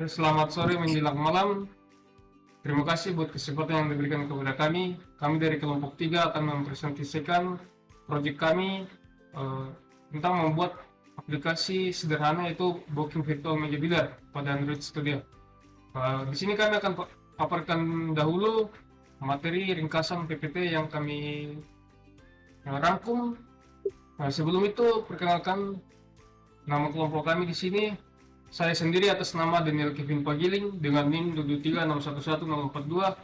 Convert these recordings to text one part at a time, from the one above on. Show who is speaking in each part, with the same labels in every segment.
Speaker 1: Selamat sore menjelang malam. Terima kasih buat kesempatan yang diberikan kepada kami. Kami dari kelompok 3 akan mempresentasikan proyek kami eh, tentang membuat aplikasi sederhana yaitu Booking Virtual Media Builder pada Android Studio. Di sini kami akan paparkan dahulu materi ringkasan PPT yang kami rangkum. Sebelum itu perkenalkan nama kelompok kami di sini. Saya sendiri atas nama Daniel Kevin Pagiling dengan NIM 223611042.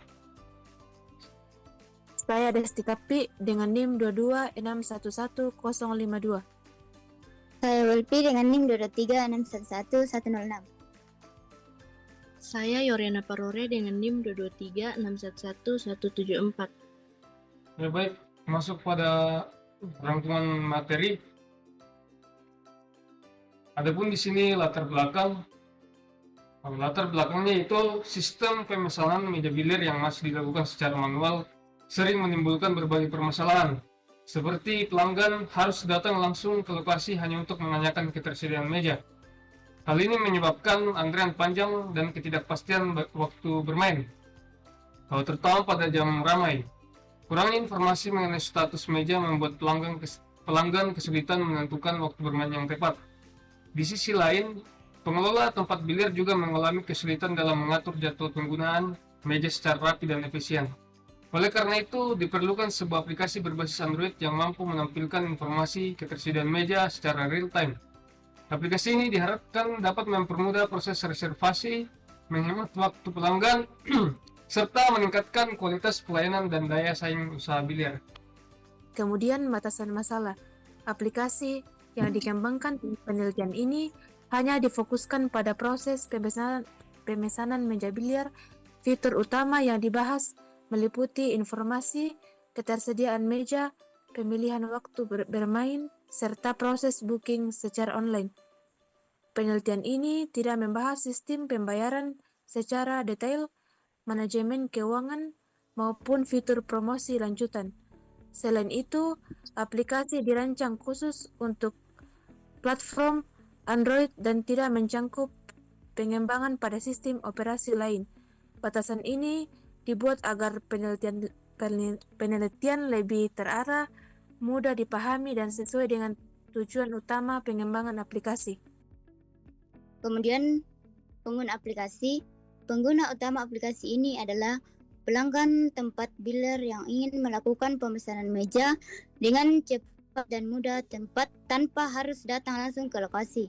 Speaker 2: Saya Desti Kapi dengan NIM 226111052.
Speaker 3: Saya Wilpi dengan NIM 223611106.
Speaker 4: Saya Yoriana Parore dengan NIM 223611174.
Speaker 1: Ya, baik, masuk pada rangkuman materi. Adapun di sini latar belakangnya itu sistem pemesanan media builder yang masih dilakukan secara manual sering menimbulkan berbagai permasalahan, seperti pelanggan harus datang langsung ke lokasi hanya untuk menanyakan ketersediaan meja. Hal ini menyebabkan antrean panjang dan ketidakpastian waktu bermain, terutama pada jam ramai. Kurangnya informasi mengenai status meja membuat pelanggan kesulitan menentukan waktu bermain yang tepat. Di sisi lain, pengelola tempat biliar juga mengalami kesulitan dalam mengatur jadwal penggunaan meja secara rapi dan efisien. Oleh karena itu, diperlukan sebuah aplikasi berbasis Android yang mampu menampilkan informasi ketersediaan meja secara real-time. Aplikasi ini diharapkan dapat mempermudah proses reservasi, menghemat waktu pelanggan, serta meningkatkan kualitas pelayanan dan daya saing usaha biliar.
Speaker 2: Kemudian batasan masalah. Aplikasi yang dikembangkan penelitian ini hanya difokuskan pada proses pemesanan meja biliar. Fitur utama yang dibahas meliputi informasi, ketersediaan meja, pemilihan waktu bermain, serta proses booking secara online. Penelitian ini tidak membahas sistem pembayaran secara detail, manajemen keuangan, maupun fitur promosi lanjutan. Selain itu, aplikasi dirancang khusus untuk platform Android dan tidak mencangkup pengembangan pada sistem operasi lain. Batasan ini dibuat agar penelitian lebih terarah, mudah dipahami, dan sesuai dengan tujuan utama pengembangan aplikasi.
Speaker 3: Kemudian pengguna utama aplikasi ini adalah pelanggan tempat biliar yang ingin melakukan pemesanan meja dengan cepat dan mudah tanpa harus datang langsung ke lokasi.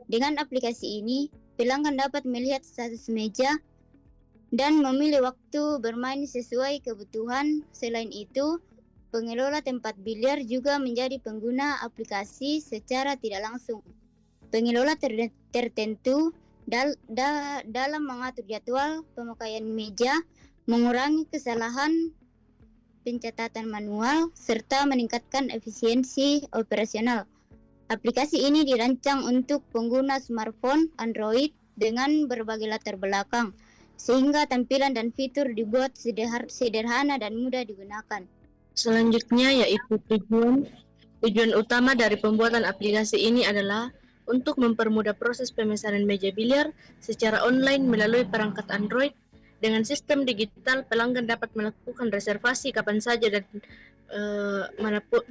Speaker 3: Dengan aplikasi ini, pelanggan dapat melihat status meja dan memilih waktu bermain sesuai kebutuhan. Selain itu, pengelola tempat biliar juga menjadi pengguna aplikasi secara tidak langsung. Pengelola tertentu dalam mengatur jadwal pemakaian meja, mengurangi kesalahan pencatatan manual, serta meningkatkan efisiensi operasional. Aplikasi ini dirancang untuk pengguna smartphone Android dengan berbagai latar belakang, sehingga tampilan dan fitur dibuat sederhana dan mudah digunakan.
Speaker 4: Selanjutnya yaitu tujuan utama dari pembuatan aplikasi ini adalah untuk mempermudah proses pemesanan meja biliar secara online melalui perangkat Android. Dengan sistem digital, pelanggan dapat melakukan reservasi kapan saja dan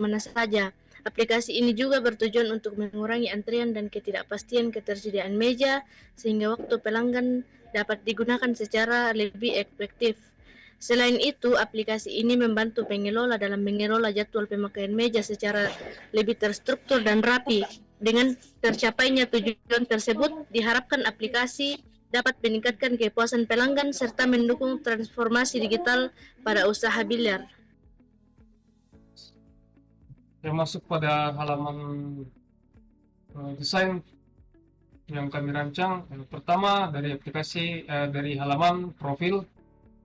Speaker 4: mana saja. Aplikasi ini juga bertujuan untuk mengurangi antrian dan ketidakpastian ketersediaan meja, sehingga waktu pelanggan dapat digunakan secara lebih efektif. Selain itu, aplikasi ini membantu pengelola dalam mengelola jadwal pemakaian meja secara lebih terstruktur dan rapi. Dengan tercapainya tujuan tersebut, diharapkan aplikasi dapat meningkatkan kepuasan pelanggan serta mendukung transformasi digital pada usaha biliar.
Speaker 1: Yang masuk pada halaman desain yang kami rancang, pertama dari aplikasi dari halaman profil.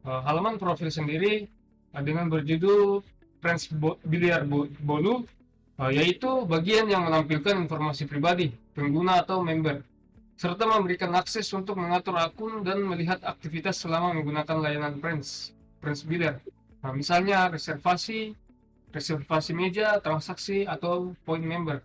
Speaker 1: Halaman profil sendiri dengan berjudul Friends Biliar Bolu, yaitu bagian yang menampilkan informasi pribadi pengguna atau member, serta memberikan akses untuk mengatur akun dan melihat aktivitas selama menggunakan layanan Friends Biliar. Misalnya reservasi meja, transaksi, atau point member.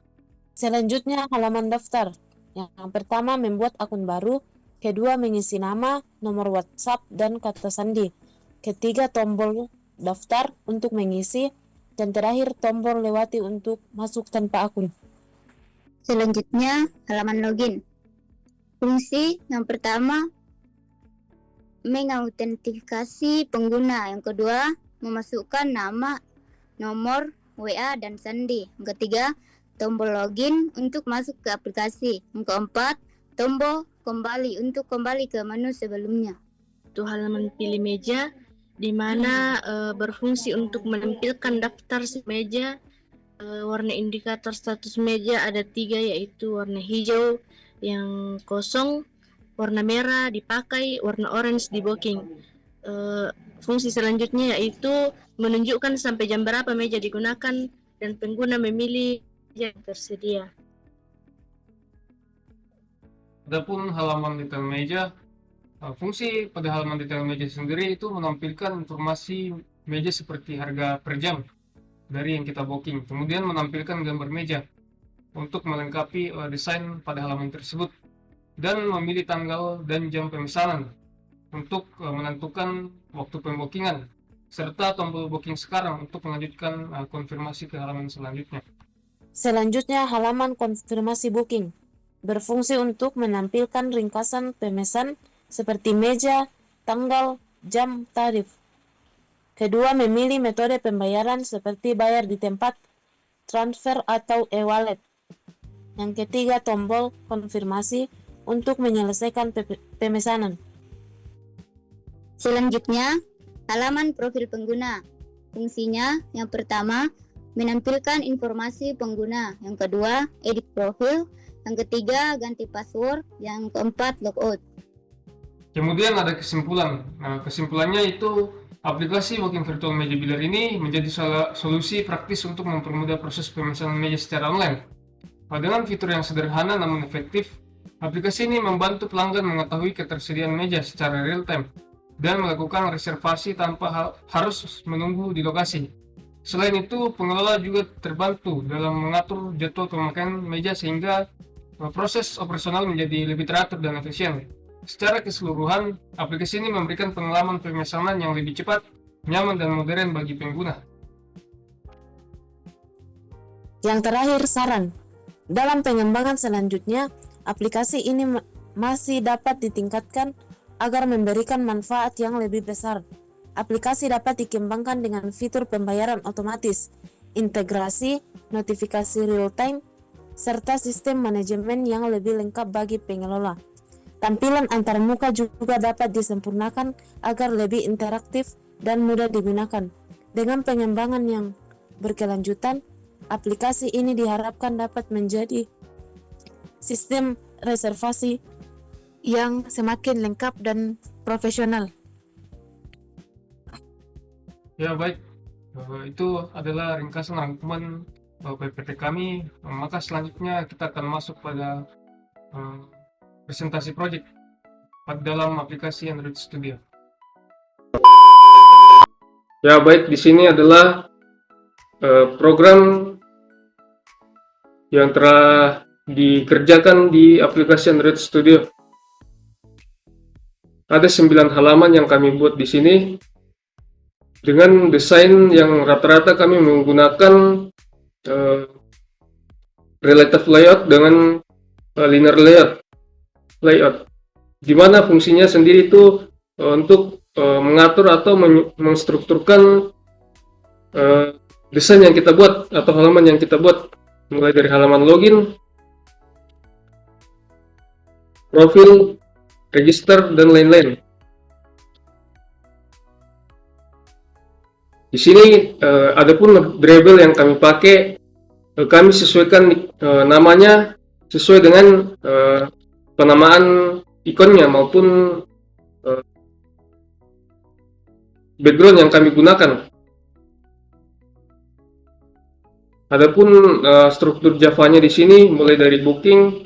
Speaker 2: Selanjutnya halaman daftar. Yang pertama, membuat akun baru. Kedua, mengisi nama, nomor WhatsApp, dan kata sandi. Ketiga, tombol daftar untuk mengisi. Dan terakhir, tombol lewati untuk masuk tanpa akun.
Speaker 3: Selanjutnya, halaman login. Fungsi yang pertama, mengautentikasi pengguna. Yang kedua, memasukkan nama, nomor, WA, dan sandi. Yang ketiga, tombol login untuk masuk ke aplikasi. Yang keempat, tombol kembali untuk kembali ke menu sebelumnya.
Speaker 4: Itu halaman pilih meja, di mana berfungsi untuk menampilkan daftar si meja. Warna indikator status meja ada 3, yaitu warna hijau yang kosong, warna merah dipakai, warna orange di booking. Fungsi selanjutnya yaitu menunjukkan sampai jam berapa meja digunakan dan pengguna memilih meja yang tersedia.
Speaker 1: Adapun halaman detail meja, fungsi pada halaman detail meja sendiri itu menampilkan informasi meja seperti harga per jam dari yang kita booking, kemudian menampilkan gambar meja untuk melengkapi desain pada halaman tersebut, dan memilih tanggal dan jam pemesanan untuk menentukan waktu pembookingan, serta tombol booking sekarang untuk melanjutkan konfirmasi ke halaman selanjutnya.
Speaker 2: Selanjutnya, halaman konfirmasi booking berfungsi untuk menampilkan ringkasan pemesan seperti meja, tanggal, jam, tarif. Kedua, memilih metode pembayaran seperti bayar di tempat, transfer, atau e-wallet. Yang ketiga, tombol konfirmasi untuk menyelesaikan pemesanan.
Speaker 3: Selanjutnya, halaman profil pengguna. Fungsinya yang pertama, menampilkan informasi pengguna. Yang kedua, edit profil. Yang ketiga, ganti password. Yang keempat, logout.
Speaker 1: Kemudian ada kesimpulan. Kesimpulannya itu aplikasi Booking Virtual Meja Builder ini menjadi solusi praktis untuk mempermudah proses pemesanan meja secara online. Dengan fitur yang sederhana namun efektif, aplikasi ini membantu pelanggan mengetahui ketersediaan meja secara real time dan melakukan reservasi tanpa harus menunggu di lokasi. Selain itu, pengelola juga terbantu dalam mengatur jadwal pemakaian meja sehingga proses operasional menjadi lebih teratur dan efisien. Secara keseluruhan, aplikasi ini memberikan pengalaman pemesanan yang lebih cepat, nyaman, dan modern bagi pengguna.
Speaker 2: Yang terakhir, saran. Dalam pengembangan selanjutnya, aplikasi ini masih dapat ditingkatkan agar memberikan manfaat yang lebih besar. Aplikasi dapat dikembangkan dengan fitur pembayaran otomatis, integrasi, notifikasi real-time, serta sistem manajemen yang lebih lengkap bagi pengelola. Tampilan antarmuka juga dapat disempurnakan agar lebih interaktif dan mudah digunakan. Dengan pengembangan yang berkelanjutan, aplikasi ini diharapkan dapat menjadi sistem reservasi yang semakin lengkap dan profesional.
Speaker 1: Ya baik, itu adalah ringkasan rangkuman PPT kami. Maka selanjutnya kita akan masuk pada presentasi project dalam aplikasi Android Studio. Ya baik, di sini adalah program yang telah dikerjakan di aplikasi Android Studio. Ada 9 halaman yang kami buat di sini dengan desain yang rata-rata kami menggunakan relative layout dengan linear layout, di mana fungsinya sendiri itu untuk mengatur atau mengstrukturkan desain yang kita buat atau halaman yang kita buat, mulai dari halaman login, profil, register, dan lain-lain. Di sini adapun variable yang kami pakai, kami sesuaikan namanya sesuai dengan penamaan ikonnya maupun background yang kami gunakan. Adapun struktur Java-nya di sini mulai dari booking,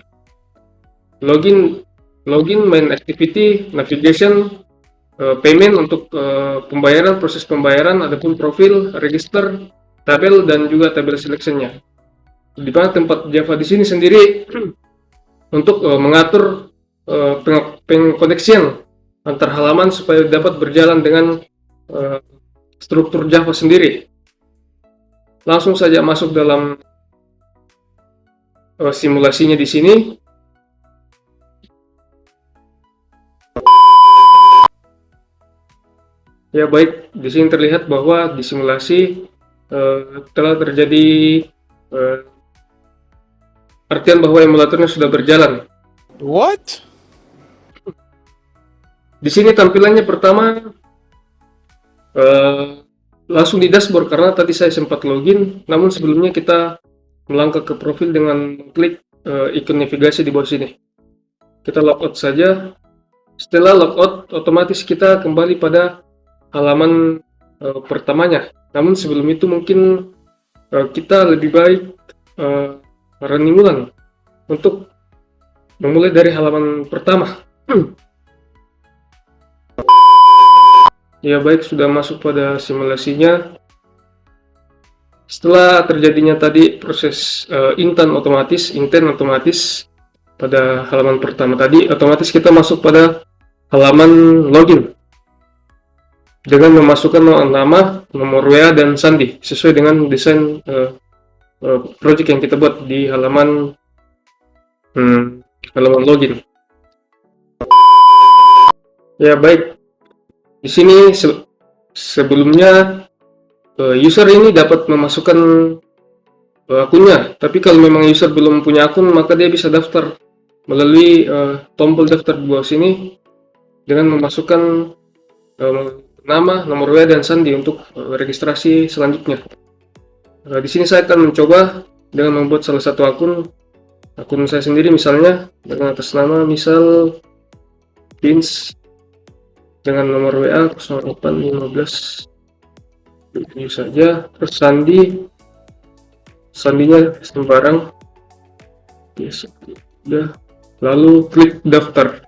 Speaker 1: login, main activity, navigation, payment untuk pembayaran, proses pembayaran, adapun profil, register, tabel, dan juga tabel selection-nya. Di mana tempat Java di sini sendiri untuk mengatur pengkoneksian antar halaman supaya dapat berjalan dengan struktur Java sendiri. Langsung saja masuk dalam simulasinya di sini. Ya baik, di sini terlihat bahwa di simulasi telah terjadi artian bahwa emulatornya sudah berjalan.
Speaker 5: What?
Speaker 1: Di sini tampilannya pertama langsung di dashboard karena tadi saya sempat login, namun sebelumnya kita melangkah ke profil dengan klik ikon navigasi di bawah sini. Kita logout saja. Setelah logout, otomatis kita kembali pada halaman pertamanya. Namun sebelum itu mungkin kita lebih baik running ulang untuk memulai dari halaman pertama. Ya baik, sudah masuk pada simulasinya. Setelah terjadinya tadi proses intent otomatis pada halaman pertama tadi, otomatis kita masuk pada halaman login dengan memasukkan nama, nomor WA, dan sandi sesuai dengan desain project yang kita buat di halaman login. Ya baik, di sini sebelumnya user ini dapat memasukkan akunnya, tapi kalau memang user belum punya akun maka dia bisa daftar melalui tombol daftar di bawah sini dengan memasukkan nama, nomor WA, dan sandi untuk registrasi selanjutnya. Di sini saya akan mencoba dengan membuat salah satu akun saya sendiri, misalnya dengan atas nama misal Vince dengan nomor WA 0815 ini saja, terus sandinya sembarang, yes, udah, lalu klik daftar.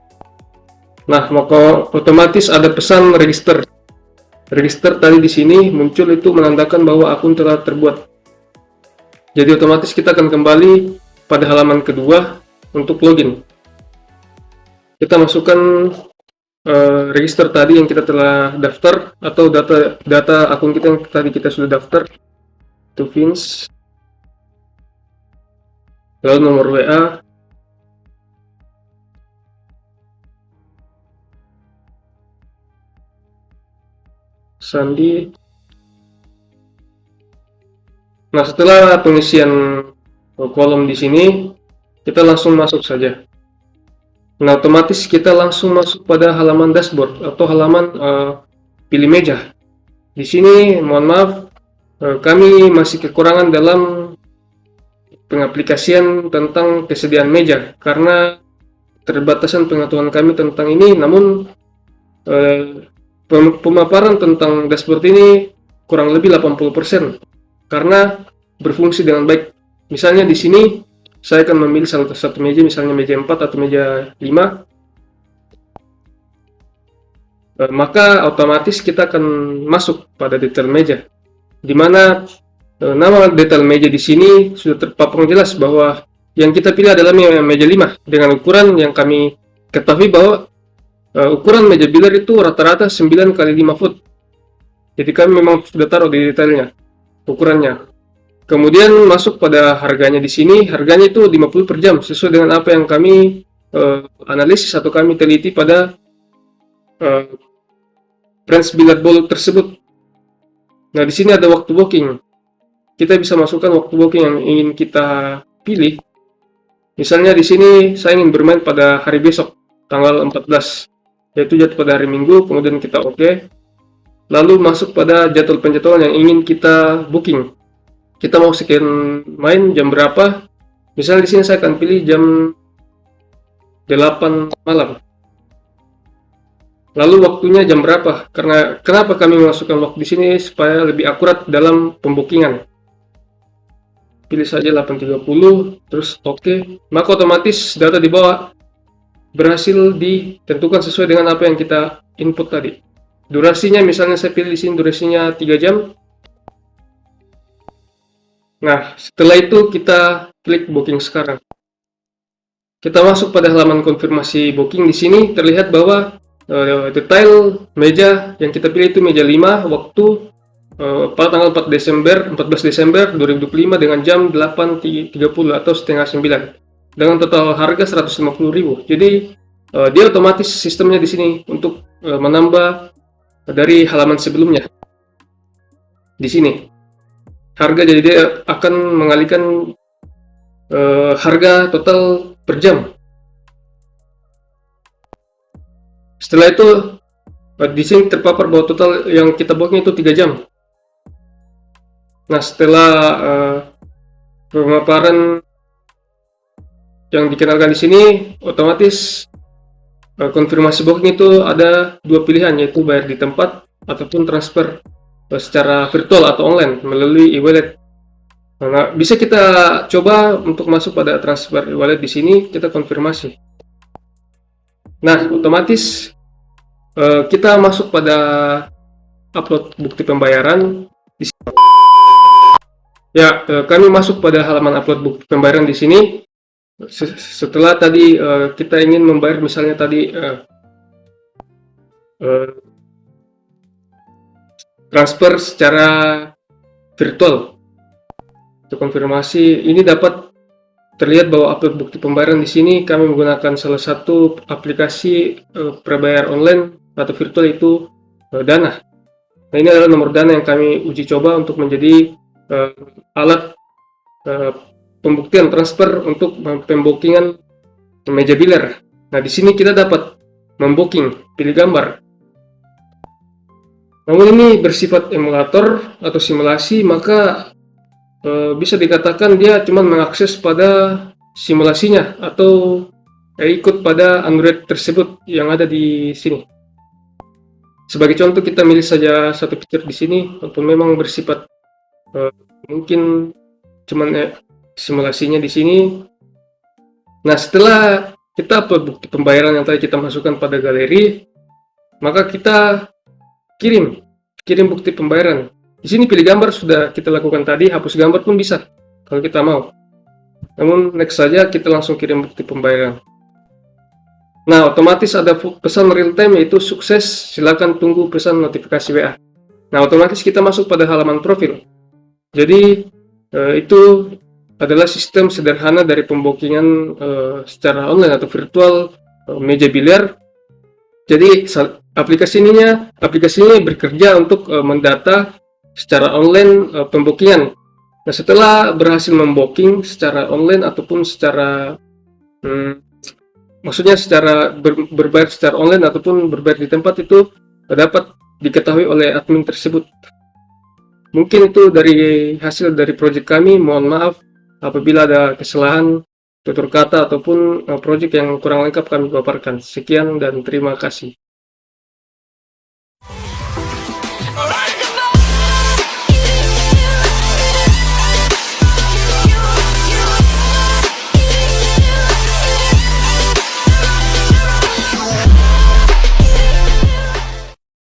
Speaker 1: Nah, maka otomatis ada pesan register tadi di sini muncul, itu menandakan bahwa akun telah terbuat. Jadi otomatis kita akan kembali pada halaman kedua untuk login. Kita masukkan register tadi yang kita telah daftar, atau data akun kita yang tadi kita sudah daftar, itu Vince, lalu nomor WA, sandi. Nah, setelah pengisian kolom di sini, kita langsung masuk saja. Nah, otomatis kita langsung masuk pada halaman dashboard atau halaman pilih meja. Di sini, mohon maaf, kami masih kekurangan dalam pengaplikasian tentang kesediaan meja karena keterbatasan pengetahuan kami tentang ini. Namun pemaparan tentang dashboard ini kurang lebih 80% karena berfungsi dengan baik. Misalnya di sini saya akan memilih salah satu meja, misalnya meja 4 atau meja 5. Maka otomatis kita akan masuk pada detail meja, di mana nama detail meja di sini sudah terpampang jelas bahwa yang kita pilih adalah meja 5 dengan ukuran yang kami ketahui bahwa ukuran meja bilar itu rata-rata 9 x 5 foot. Jadi kami memang sudah taruh di detailnya ukurannya. Kemudian masuk pada harganya di sini, harganya itu 50 per jam sesuai dengan apa yang kami analisis atau kami teliti pada branch billiard ball tersebut. Nah, di sini ada waktu booking. Kita bisa masukkan waktu booking yang ingin kita pilih. Misalnya di sini saya ingin bermain pada hari besok, tanggal 14, yaitu jatuh pada hari Minggu. Kemudian kita oke. Lalu masuk pada jadwal penjadwalan yang ingin kita booking. Kita mau sekian main jam berapa? Misalnya di sini saya akan pilih jam 8 malam. Lalu waktunya jam berapa? Karena kenapa kami memasukkan waktu di sini supaya lebih akurat dalam pembookingan. Pilih saja 8.30, terus oke. Maka otomatis data di bawah berhasil ditentukan sesuai dengan apa yang kita input tadi. Durasinya misalnya saya pilih di sini durasinya 3 jam. Nah, setelah itu kita klik booking sekarang. kita masuk pada halaman konfirmasi booking. Di sini terlihat bahwa detail meja yang kita pilih itu meja 5, waktu pada tanggal 14 Desember 2025 dengan jam 8.30 atau setengah 9 dengan total harga 150.000. Jadi dia otomatis sistemnya di sini untuk menambah dari halaman sebelumnya. Di sini harga, jadi dia akan mengalihkan harga total per jam. Setelah itu di sini terpapar bahwa total yang kita booking itu 3 jam. Nah, setelah pemaparan yang dikenalkan di sini, otomatis konfirmasi booking itu ada 2 pilihan, yaitu bayar di tempat ataupun transfer secara virtual atau online melalui e-wallet. Nah, bisa kita coba untuk masuk pada transfer e-wallet. Di sini kita konfirmasi. Nah, otomatis kita masuk pada upload bukti pembayaran. Ya, kami masuk pada halaman upload bukti pembayaran di sini. Setelah tadi kita ingin membayar, misalnya tadi transfer secara virtual. Untuk konfirmasi ini dapat terlihat bahwa upload bukti pembayaran di sini kami menggunakan salah satu aplikasi prabayar online atau virtual, itu Dana. Nah, ini adalah nomor Dana yang kami uji coba untuk menjadi alat pembuktian transfer untuk pembookingan meja biller. Nah, di sini kita dapat membooking, pilih gambar. Namun ini bersifat emulator atau simulasi, maka bisa dikatakan dia cuma mengakses pada simulasinya atau ikut pada Android tersebut yang ada di sini. Sebagai contoh, kita milih saja satu fitur di sini, walaupun memang bersifat mungkin cuman simulasinya di sini. Nah, setelah kita upload bukti pembayaran yang tadi kita masukkan pada galeri, maka kita kirim bukti pembayaran. Di sini pilih gambar sudah kita lakukan tadi, hapus gambar pun bisa kalau kita mau. Namun next saja, kita langsung kirim bukti pembayaran. Nah, otomatis ada pesan real time, yaitu sukses, silakan tunggu pesan notifikasi WA. Nah, otomatis kita masuk pada halaman profil. Jadi itu adalah sistem sederhana dari pembookingan secara online atau virtual meja biliar. Jadi aplikasi ini bekerja untuk mendata secara online pembookingan. Nah, setelah berhasil membooking secara online ataupun secara maksudnya secara berbayar secara online ataupun berbayar di tempat, itu dapat diketahui oleh admin tersebut. Mungkin itu dari hasil dari proyek kami. Mohon maaf apabila ada kesalahan tutur kata ataupun proyek yang kurang lengkap kami paparkan. Sekian dan terima kasih.